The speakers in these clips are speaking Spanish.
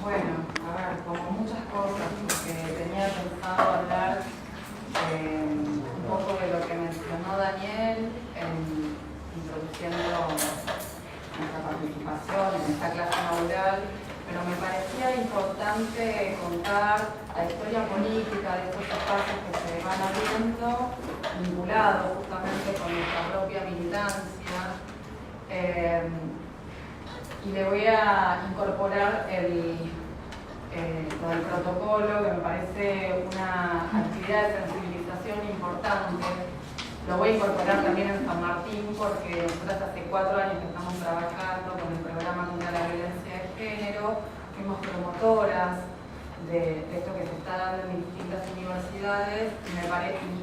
Bueno, a ver, como muchas cosas, porque tenía pensado hablar un poco de lo que mencionó Daniel introduciendo nuestra participación en esta clase inaugural, pero me parecía importante contar la historia política de estos espacios que se van abriendo, vinculados justamente con nuestra propia militancia. Y le voy a incorporar lo del protocolo, que me parece una actividad de sensibilización importante. Lo voy a incorporar también en San Martín, porque nosotros hace 4 años que estamos trabajando con el programa contra la violencia de género, fuimos promotoras de esto que se está dando en distintas universidades,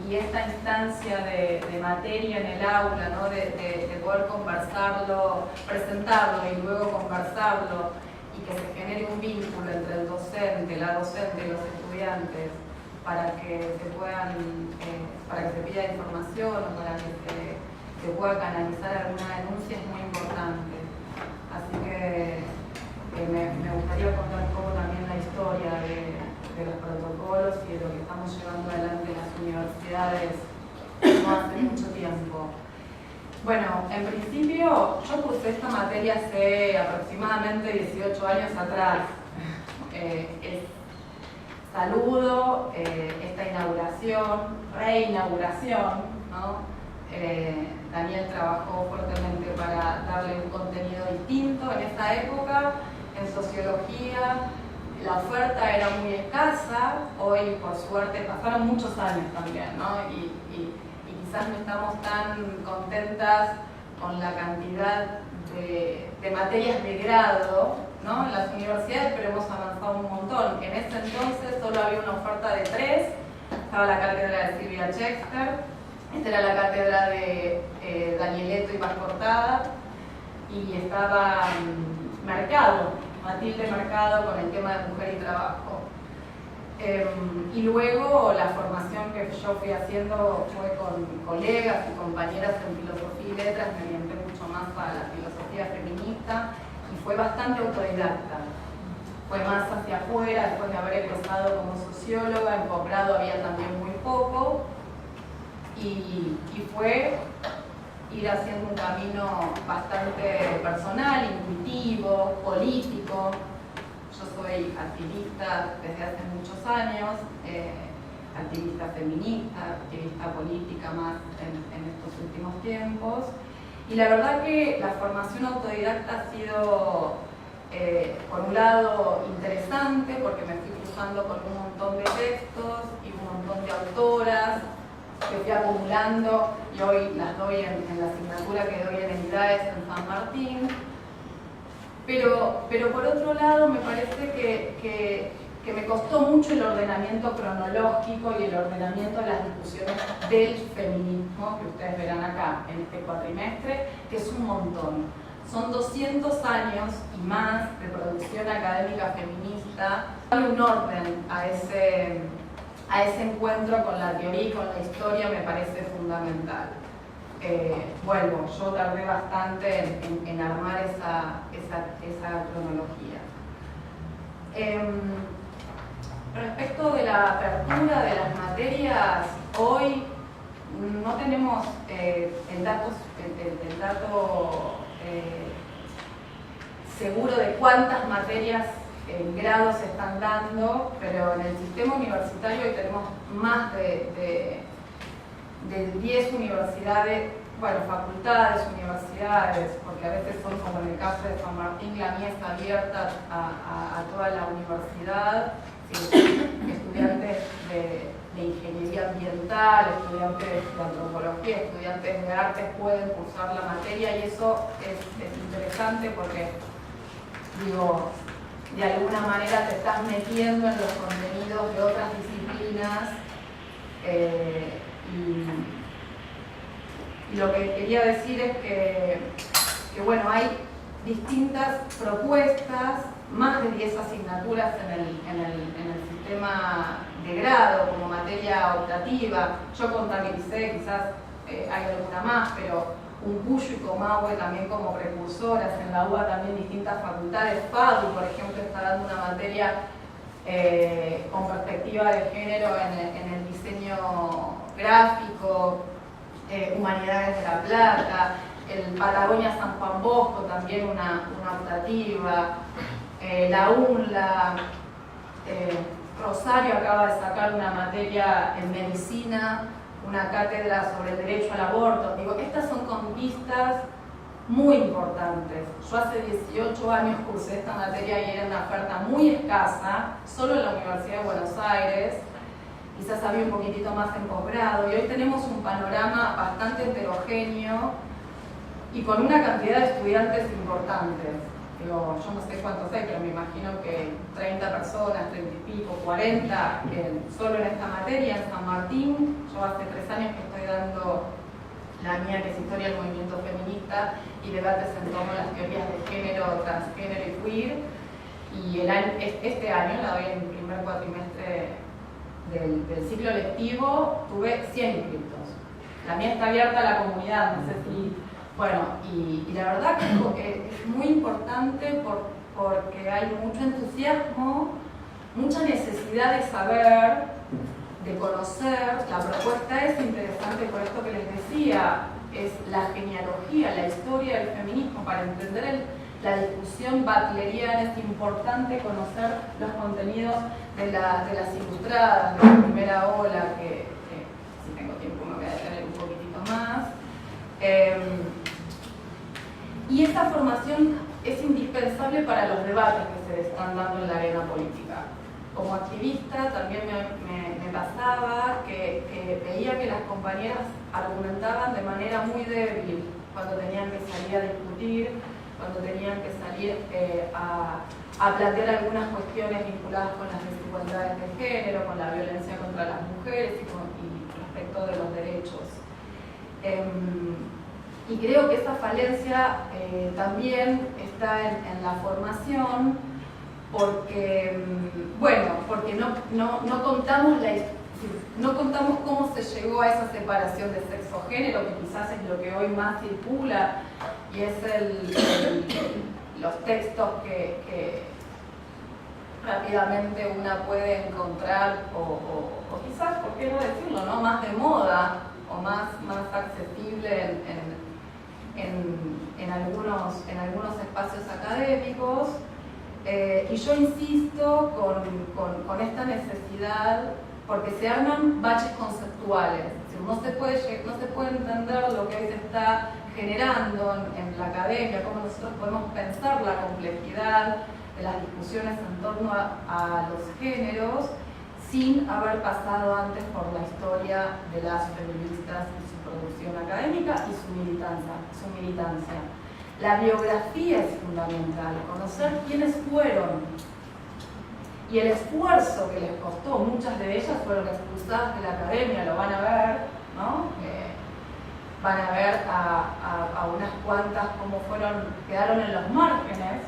y esta instancia de materia en el aula, ¿no? de poder conversarlo, presentarlo y luego conversarlo, y que se genere un vínculo entre el docente, la docente y los estudiantes para que se pida información o para que se pueda canalizar alguna denuncia es muy importante. Así que me gustaría contar un poco también la historia de los protocolos y de lo que estamos llevando adelante en las universidades no hace mucho tiempo. Bueno, en principio yo cursé esta materia hace aproximadamente 18 años atrás. Saludo esta reinauguración, ¿no? Daniel trabajó fuertemente para darle un contenido distinto en esa época. En sociología la oferta era muy escasa, hoy por suerte pasaron muchos años también, ¿no? Y quizás no estamos tan contentas con la cantidad de materias de grado, ¿no? En las universidades, pero hemos avanzado un montón. En ese entonces solo había una oferta de 3, estaba la cátedra de Silvia Chexter, esta era la cátedra de Danieletto y Paz Cortada, y estaba Matilde Mercado con el tema de mujer y trabajo. Y luego la formación que yo fui haciendo fue con colegas y compañeras en filosofía y letras, me orienté mucho más para la filosofía feminista y fue bastante autodidacta. Fue más hacia afuera, después de haber empezado como socióloga, en posgrado había también muy poco, y fue ir haciendo un camino bastante personal, intuitivo, político. Yo soy activista desde hace muchos años, activista feminista, activista política más en estos últimos tiempos. Y la verdad que la formación autodidacta ha sido, por un lado, interesante, porque me fui cruzando con un montón de textos y un montón de autoras que fui acumulando, y hoy las doy en la asignatura que doy en el IDAES en San Martín. Pero por otro lado me parece que me costó mucho el ordenamiento cronológico y el ordenamiento de las discusiones del feminismo, que ustedes verán acá en este cuatrimestre, que es un montón. Son 200 años y más de producción académica feminista. Darle un orden a ese encuentro con la teoría y con la historia me parece fundamental. Vuelvo, yo tardé bastante en armar esa cronología. Respecto de la apertura de las materias, hoy no tenemos el dato seguro de cuántas materias en grado se están dando, pero en el sistema universitario hoy tenemos más de 10 universidades, bueno, facultades, universidades, porque a veces son, como en el caso de San Martín, la mía está abierta a toda la universidad, estudiantes de ingeniería ambiental, estudiantes de antropología, estudiantes de artes pueden cursar la materia, y eso es interesante porque, digo, de alguna manera te estás metiendo en los contenidos de otras disciplinas, y lo que quería decir es que bueno, hay distintas propuestas, más de 10 asignaturas en el sistema de grado como materia optativa. Yo contabilicé, quizás hay alguna más, pero Uncuyo y Comahue también como precursoras, en la UBA también distintas facultades. FADU, por ejemplo, está dando una materia con perspectiva de género en el diseño gráfico, Humanidades de La Plata, el Patagonia San Juan Bosco también una optativa, la UNLA, Rosario acaba de sacar una materia en medicina, una cátedra sobre el derecho al aborto. Digo, estas son conquistas muy importantes. Yo hace 18 años cursé esta materia y era una oferta muy escasa, solo en la Universidad de Buenos Aires, quizás había un poquitito más en posgrado, y hoy tenemos un panorama bastante heterogéneo y con una cantidad de estudiantes importantes. Digo, yo no sé cuántos hay, pero me imagino que 30 personas, 30 y pico, 40, solo en esta materia, en San Martín. Yo hace 3 años que estoy dando la mía, que es Historia del Movimiento Feminista y debates en torno a las teorías de género, transgénero y queer. Y este año, la doy en el primer cuatrimestre del ciclo lectivo, tuve 100 inscritos. La mía está abierta a la comunidad, no sé si... Bueno, y la verdad que es muy importante porque hay mucho entusiasmo, mucha necesidad de saber, de conocer. La propuesta es interesante por esto que les decía, es la genealogía, la historia del feminismo. Para entender la discusión butleriana es importante conocer los contenidos de las ilustradas, de la primera ola, que si tengo tiempo me voy a detener un poquitito más. Y esta formación es indispensable para los debates que se están dando en la arena política. Como activista también me pasaba que veía que las compañeras argumentaban de manera muy débil cuando tenían que salir a discutir, cuando tenían que salir a plantear algunas cuestiones vinculadas con las desigualdades de género, con la violencia contra las mujeres y respecto de los derechos. Y creo que esa falencia también está en la formación, porque, bueno, porque no contamos cómo se llegó a esa separación de sexo-género, que quizás es lo que hoy más circula, y es los textos que rápidamente una puede encontrar, o quizás, ¿por qué no decirlo?, ¿no?, más de moda, o más accesible en algunos espacios académicos. Y yo insisto con esta necesidad, porque se arman baches conceptuales. Es decir, no se puede entender lo que hoy se está generando en la academia, cómo nosotros podemos pensar la complejidad de las discusiones en torno a los géneros, sin haber pasado antes por la historia de las feministas y su producción académica y su militancia. La biografía es fundamental, conocer quiénes fueron y el esfuerzo que les costó. Muchas de ellas fueron expulsadas de la academia, lo van a ver, ¿no? Van a ver a unas cuantas cómo quedaron en los márgenes,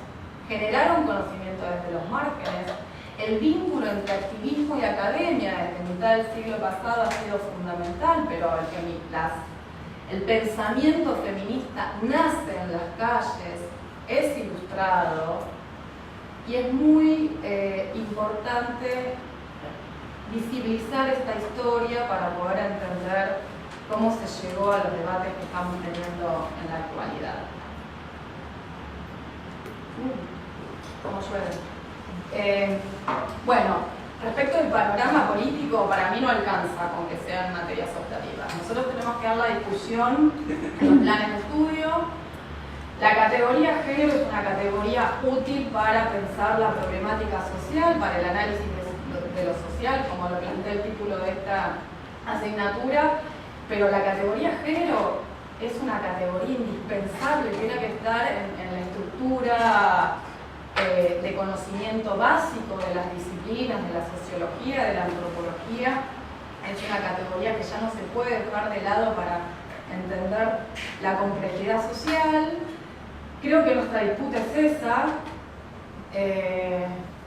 generaron conocimiento desde los márgenes. El vínculo entre activismo y academia desde mitad del siglo pasado ha sido fundamental, pero el pensamiento feminista nace en las calles, es ilustrado, y es muy importante visibilizar esta historia para poder entender cómo se llegó a los debates que estamos teniendo en la actualidad. ¿Cómo llueve? Bueno, respecto del panorama político, para mí no alcanza con que sean materias optativas. Nosotros tenemos que dar la discusión en los planes de estudio. La categoría género es una categoría útil para pensar la problemática social, para el análisis de lo social, como lo plantea el título de esta asignatura, pero la categoría género es una categoría indispensable, tiene que estar en la estructura de conocimiento básico de las disciplinas, de la sociología, de la antropología. Es una categoría que ya no se puede dejar de lado para entender la complejidad social. Creo que nuestra disputa es esa.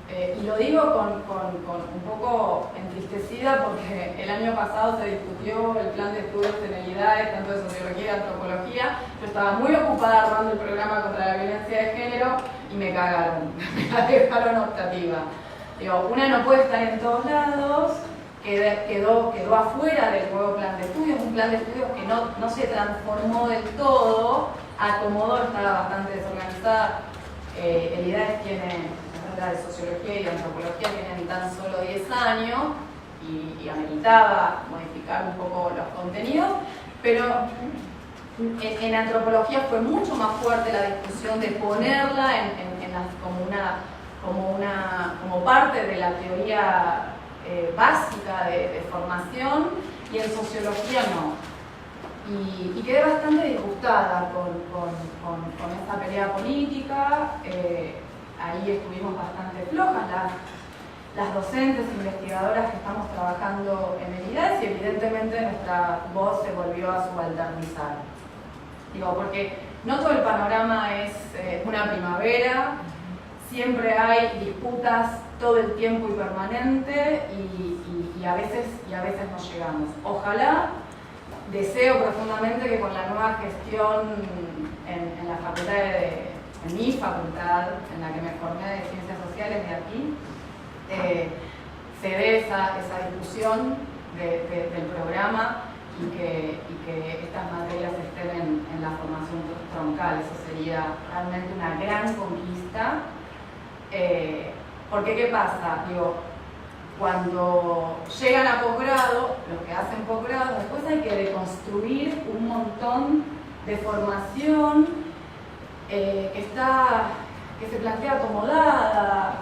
Y lo digo con un poco entristecida porque el año pasado se discutió el plan de estudios en el IDAE, tanto de sociología y antropología. Yo estaba muy ocupada armando el programa contra la violencia de género y me cagaron, me la dejaron optativa. Digo, una no puede estar en todos lados, quedó afuera del nuevo plan de estudios, un plan de estudios que no se transformó del todo, acomodó, estaba bastante desorganizada. El IDAE tiene, la de sociología y de antropología tienen tan solo 10 años y ameritaba modificar un poco los contenidos, pero en antropología fue mucho más fuerte la discusión de ponerla como parte de la teoría básica de formación, y en sociología no. Y quedé bastante disgustada con esta pelea política. Ahí estuvimos bastante flojas las docentes investigadoras que estamos trabajando en el IDAE, y evidentemente nuestra voz se volvió a subalternizar. Digo, porque no todo el panorama es una primavera, siempre hay disputas todo el tiempo y permanente, y a veces no llegamos. Ojalá, deseo profundamente que con la nueva gestión en la facultad en mi facultad, en la que me formé de Ciencias Sociales de aquí, se dé esa discusión del programa y que estas materias estén en la formación troncal. Eso sería realmente una gran conquista. Porque ¿qué pasa? Digo, cuando llegan a posgrado, los que hacen posgrado, después hay que deconstruir un montón de formación que se plantea acomodada,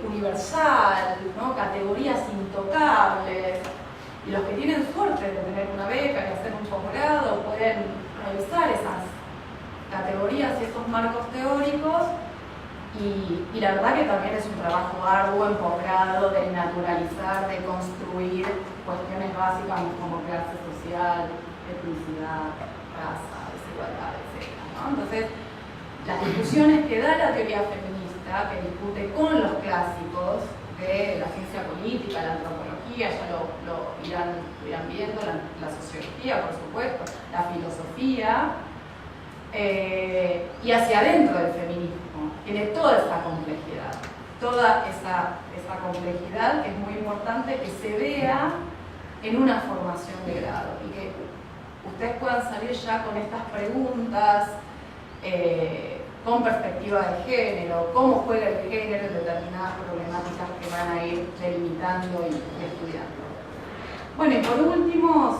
universal, ¿no? Categorías intocables. Y los que tienen suerte de tener una beca y hacer un posgrado pueden revisar esas categorías y esos marcos teóricos. Y la verdad que también es un trabajo arduo en posgrado de naturalizar, de construir cuestiones básicas como clase social, etnicidad, raza, desigualdad, etc., ¿no? Entonces, las discusiones que da la teoría feminista, que discute con los clásicos de la ciencia política, la antropología, ya lo irán viendo, la sociología, por supuesto, la filosofía, y hacia adentro del feminismo. Tiene toda esa complejidad, esa complejidad que es muy importante que se vea en una formación de grado y que ustedes puedan salir ya con estas preguntas con perspectiva de género, cómo juega el género en determinadas problemáticas que van a ir delimitando y estudiando. Bueno, y por último,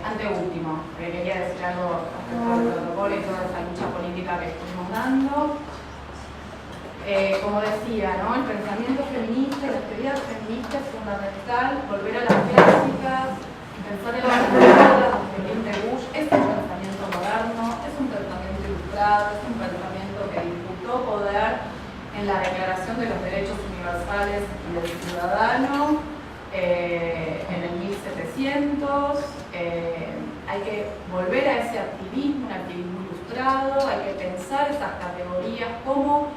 anteúltimo, porque quería decir algo respecto al protocolo y toda esa lucha política que estuvimos dando. Como decía, ¿no? El pensamiento feminista y las teorías feministas es fundamental, volver a las clásicas, pensar en las teorías de Linde Bush. Es un pensamiento moderno, es un pensamiento ilustrado, es un pensamiento que disputó poder en la Declaración de los Derechos Universales y del Ciudadano en el 1700. Hay que volver a ese activismo, un activismo ilustrado, hay que pensar esas categorías como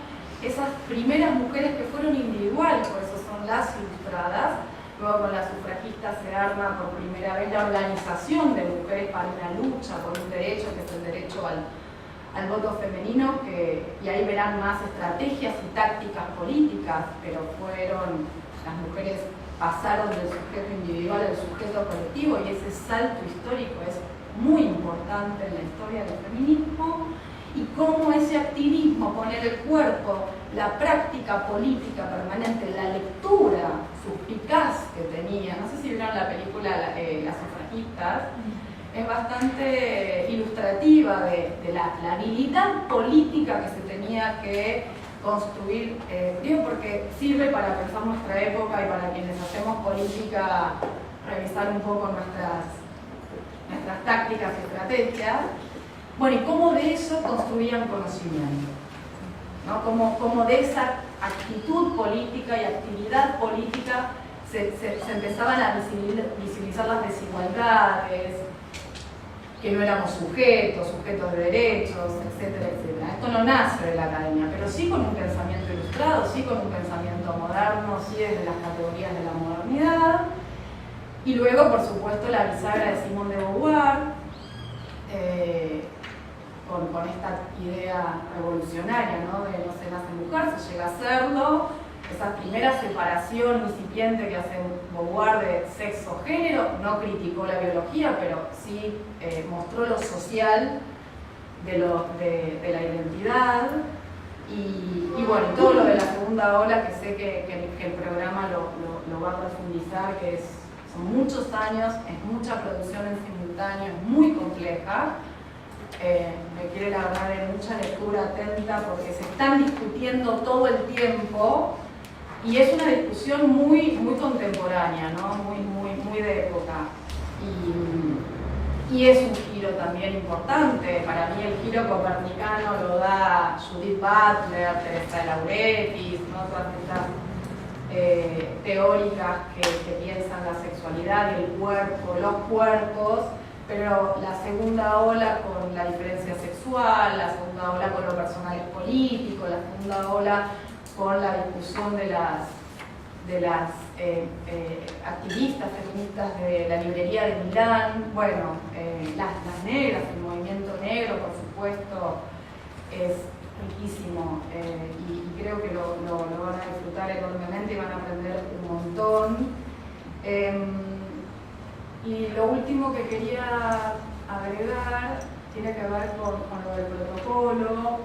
esas primeras mujeres que fueron individuales, por eso son las ilustradas. Luego con las sufragistas se arma por primera vez la organización de mujeres para una lucha por un derecho, que es el derecho al voto femenino, y ahí verán más estrategias y tácticas políticas, pero las mujeres pasaron del sujeto individual al sujeto colectivo, y ese salto histórico es muy importante en la historia del feminismo, y cómo ese activismo, poner el cuerpo, la práctica política permanente, la lectura suspicaz que tenía, no sé si vieron la película Las sufragistas, es bastante ilustrativa de la habilidad política que se tenía que construir, digo porque sirve para pensar nuestra época y para quienes hacemos política, revisar un poco nuestras tácticas y estrategias. Bueno, y cómo de eso construían conocimiento, ¿no? Cómo de esa actitud política y actividad política se empezaban a visibilizar las desigualdades, que no éramos sujetos de derechos, etcétera, etcétera. esto no nace de la academia, pero sí con un pensamiento ilustrado, sí con un pensamiento moderno, sí desde las categorías de la modernidad. Y luego, por supuesto, la bisagra de Simone de Beauvoir, con esta idea revolucionaria, ¿no? De no se nace mujer, se llega a serlo. Esa primera separación incipiente que hace Beauvoir de sexo-género, no criticó la biología, pero sí mostró lo social de la identidad. Y bueno, todo lo de la segunda ola, que sé que el programa lo va a profundizar, que son muchos años, es mucha producción en simultáneo, es muy compleja. Requiere la verdad de mucha lectura atenta porque se están discutiendo todo el tiempo y es una discusión muy contemporánea, ¿no? muy de época. Y es un giro también importante. Para mí el giro copernicano lo da Judith Butler, Teresa de Lauretis, ¿no? Todas estas teóricas que piensan la sexualidad y el cuerpo, los cuerpos. Pero la segunda ola con la diferencia sexual, la segunda ola con lo personal y político, la segunda ola con la discusión de las activistas feministas de la librería de Milán, bueno, las negras, el movimiento negro, por supuesto, es riquísimo y creo que lo van a disfrutar enormemente y van a aprender un montón. Y lo último que quería agregar tiene que ver con lo del protocolo,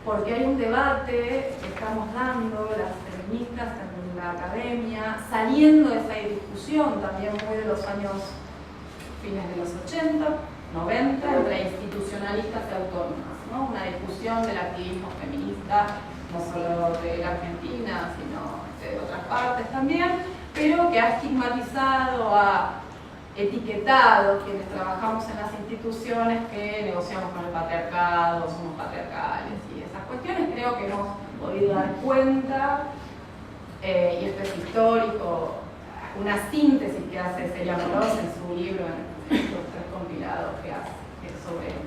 porque hay un debate que estamos dando las feministas en la academia, saliendo de esa discusión también muy de los años fines de los 80, 90, entre institucionalistas y autónomas, ¿no? Una discusión del activismo feminista, no solo de la Argentina, sino de otras partes también, pero que ha estigmatizado, ha etiquetado quienes trabajamos en las instituciones que negociamos con el patriarcado, somos patriarcales y esas cuestiones. Creo que hemos podido dar cuenta, y esto es histórico, una síntesis que hace Celia Morós en su libro, en los 3 compilados que hace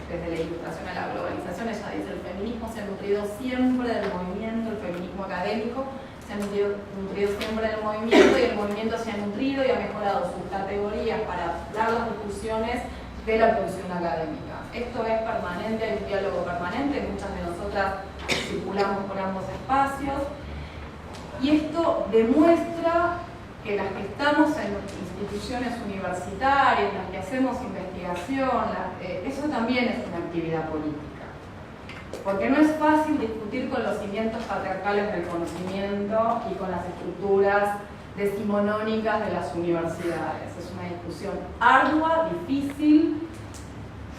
desde la ilustración a la globalización. Ella dice: el feminismo se ha nutrido siempre del movimiento, el feminismo académico se ha nutrido siempre del movimiento, y el movimiento se ha nutrido y ha mejorado sus categorías para dar las discusiones de la producción académica. Esto es permanente, hay un diálogo permanente, muchas de nosotras circulamos por ambos espacios, y esto demuestra que las que estamos en instituciones universitarias, las que hacemos investigación, eso también es una actividad política. Porque no es fácil discutir con los cimientos patriarcales del conocimiento y con las estructuras decimonónicas de las universidades. Es una discusión ardua, difícil,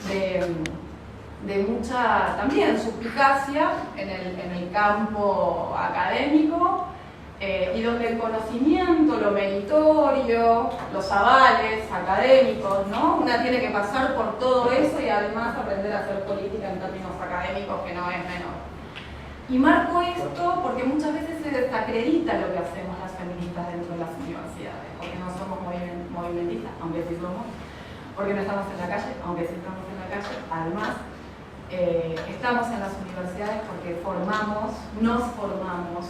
de mucha también suspicacia en el campo académico, y donde el conocimiento, lo meritorio, los avales académicos, ¿no? Una tiene que pasar por todo eso y además aprender a hacer política en términos académicos, que no es menor. Y marco esto porque muchas veces se desacredita lo que hacemos las feministas dentro de las universidades, porque no somos movimentistas, aunque sí somos, porque no estamos en la calle, aunque sí estamos en la calle. Además, estamos en las universidades porque nos formamos, los formamos,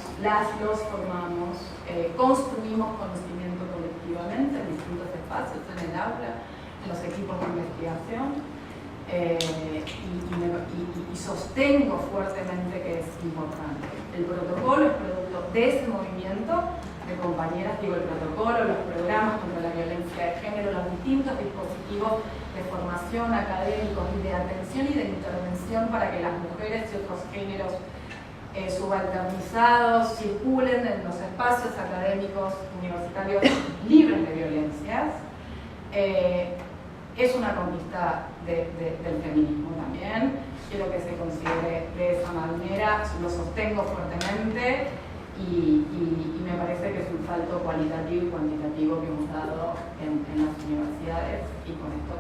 construimos conocimiento colectivamente en distintos espacios, en el aula, en los equipos de investigación, y sostengo fuertemente que es importante. El protocolo es producto de ese movimiento de compañeras, digo, el protocolo, los programas contra la violencia de género, los distintos dispositivos de formación académicos y de atención y de intervención para que las mujeres y otros géneros subalternizados circulen en los espacios académicos universitarios libres de violencias. Es una conquista del feminismo también. Quiero que se considere de esa manera, lo sostengo fuertemente y me parece que es un salto cualitativo y cuantitativo que hemos dado en las universidades, y con esto